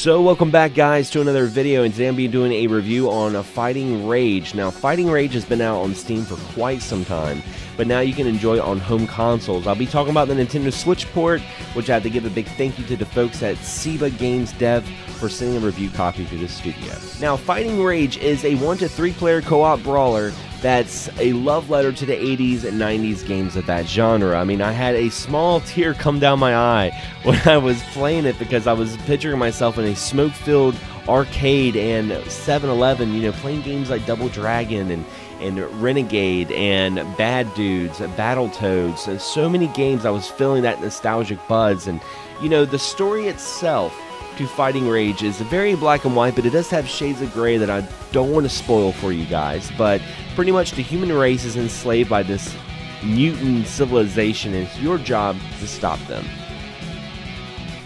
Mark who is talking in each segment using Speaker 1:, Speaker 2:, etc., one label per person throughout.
Speaker 1: So welcome back, guys, to another video, and today I'm be doing a review on Fighting Rage. Now, Fighting Rage has been out on Steam for quite some time, but now you can enjoy it on home consoles. I'll be talking about the Nintendo Switch port, which I have to give a big thank you to the folks at Seba Games Dev for sending a review copy to the studio. Now, Fighting Rage is a 1 to 3 player co-op brawler that's a love letter to the 80s and 90s games of that genre. I mean, I had a small tear come down my eye when I was playing it because I was picturing myself in a smoke-filled arcade and 7-Eleven, playing games like Double Dragon and Renegade and Bad Dudes, Battletoads, and so many games. I was feeling that nostalgic buzz, and the story itself to Fighting Rage is very black and white, but it does have shades of gray that I don't want to spoil for you guys. But pretty much the human race is enslaved by this mutant civilization, and it's your job to stop them.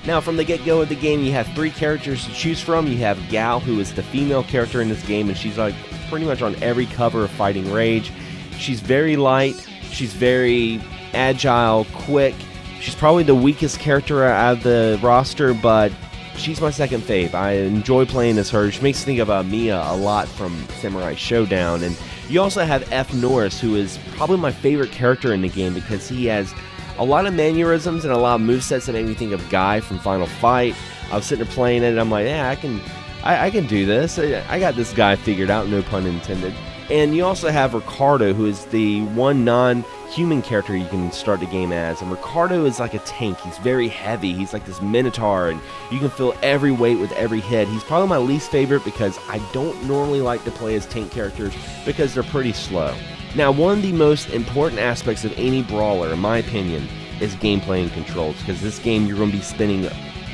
Speaker 1: Now, from the get-go of the game, you have 3 characters to choose from. You have Gal, who is the female character in this game, and she's like pretty much on every cover of Fighting Rage. She's very light, she's very agile, quick. She's probably the weakest character out of the roster, but she's my second fave. I enjoy playing as her. She makes me think of Mia a lot from Samurai Showdown. And you also have F. Norris, who is probably my favorite character in the game because he has a lot of mannerisms and a lot of movesets that make me think of Guy from Final Fight. I was sitting there playing it, and I'm like, yeah, I can do this. I got this guy figured out, no pun intended. And you also have Ricardo, who is the one non-human character you can start the game as. And Ricardo is like a tank. He's very heavy. He's like this minotaur, and you can feel every weight with every hit. He's probably my least favorite because I don't normally like to play as tank characters because they're pretty slow. Now, one of the most important aspects of any brawler, in my opinion, is gameplay and controls. Because this game, you're going to be spending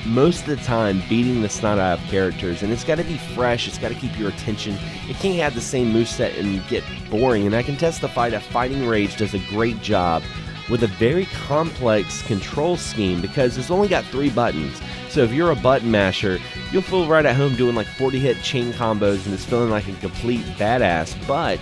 Speaker 1: most of the time beating the snot out of characters, and it's got to be fresh, it's got to keep your attention. It can't have the same moveset and get boring, and I can testify that Fighting Rage does a great job with a very complex control scheme because it's only got 3 buttons. So if you're a button masher, you'll feel right at home doing like 40-hit chain combos and it's feeling like a complete badass. But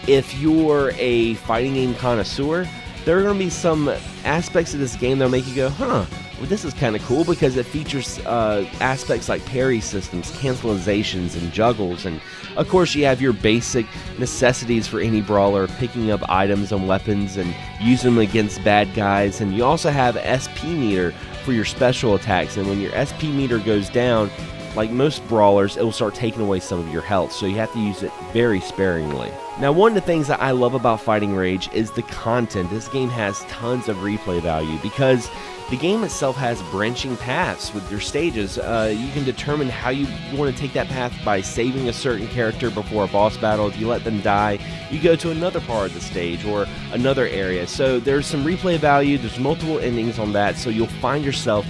Speaker 1: if you're a fighting game connoisseur, there are going to be some aspects of this game that'll make you go, well, this is kind of cool because it features aspects like parry systems, cancelizations, and juggles. And of course, you have your basic necessities for any brawler, picking up items and weapons and using them against bad guys. And you also have SP meter for your special attacks. And when your SP meter goes down, like most brawlers, it will start taking away some of your health, so you have to use it very sparingly. Now, one of the things that I love about Fighting Rage is the content. This game has tons of replay value because the game itself has branching paths with your stages. You can determine how you want to take that path by saving a certain character before a boss battle. If you let them die, you go to another part of the stage or another area. So there's some replay value, there's multiple endings on that, so you'll find yourself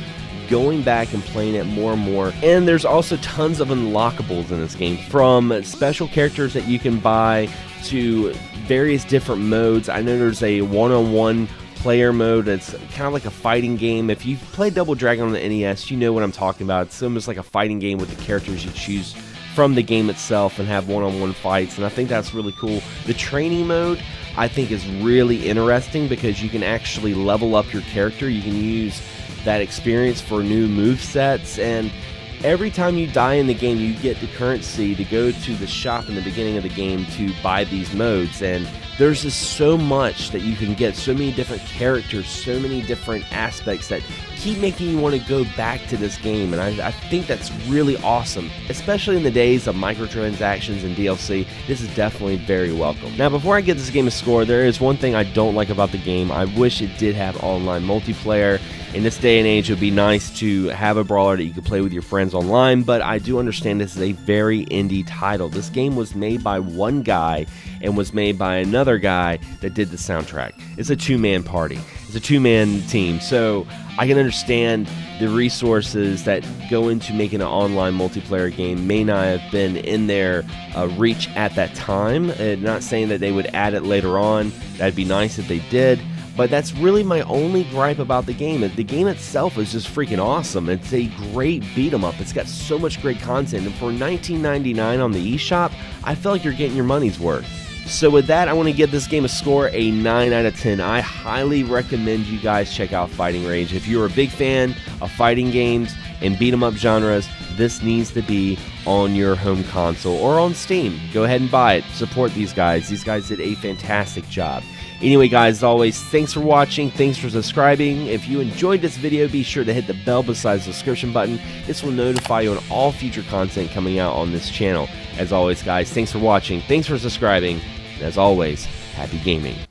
Speaker 1: going back and playing it more and more. And there's also tons of unlockables in this game, from special characters that you can buy to various different modes. I know there's a one-on-one player mode that's kind of like a fighting game. If you've played Double Dragon on the NES, you know what I'm talking about. It's almost like a fighting game with the characters you choose from the game itself and have one-on-one fights, and I think that's really cool. The training mode, I think, is really interesting because you can actually level up your character. You can use that experience for new movesets, and every time you die in the game, you get the currency to go to the shop in the beginning of the game to buy these modes. And there's just so much that you can get, so many different characters, so many different aspects that keep making you want to go back to this game, and I think that's really awesome. Especially in the days of microtransactions and DLC, this is definitely very welcome. Now, before I give this game a score, there is one thing I don't like about the game. I wish it did have online multiplayer. In this day and age, it would be nice to have a brawler that you could play with your friends online, but I do understand this is a very indie title. This game was made by one guy and was made by another guy that did the soundtrack. It's a two-man party. It's a two-man team, so I can understand the resources that go into making an online multiplayer game may not have been in their reach at that time. Not saying that they would add it later on. That'd be nice if they did. But that's really my only gripe about the game. The game itself is just freaking awesome. It's a great beat 'em up. It's got so much great content. And for $19.99 on the eShop, I feel like you're getting your money's worth. So with that, I want to give this game a score, a 9 out of 10. I highly recommend you guys check out Fighting Rage. If you're a big fan of fighting games, and beat 'em up genres, this needs to be on your home console or on Steam. Go ahead and buy it. Support these guys. These guys did a fantastic job. Anyway, guys, as always, thanks for watching. Thanks for subscribing. If you enjoyed this video, be sure to hit the bell beside the subscription button. This will notify you on all future content coming out on this channel. As always, guys, thanks for watching. Thanks for subscribing. And as always, happy gaming.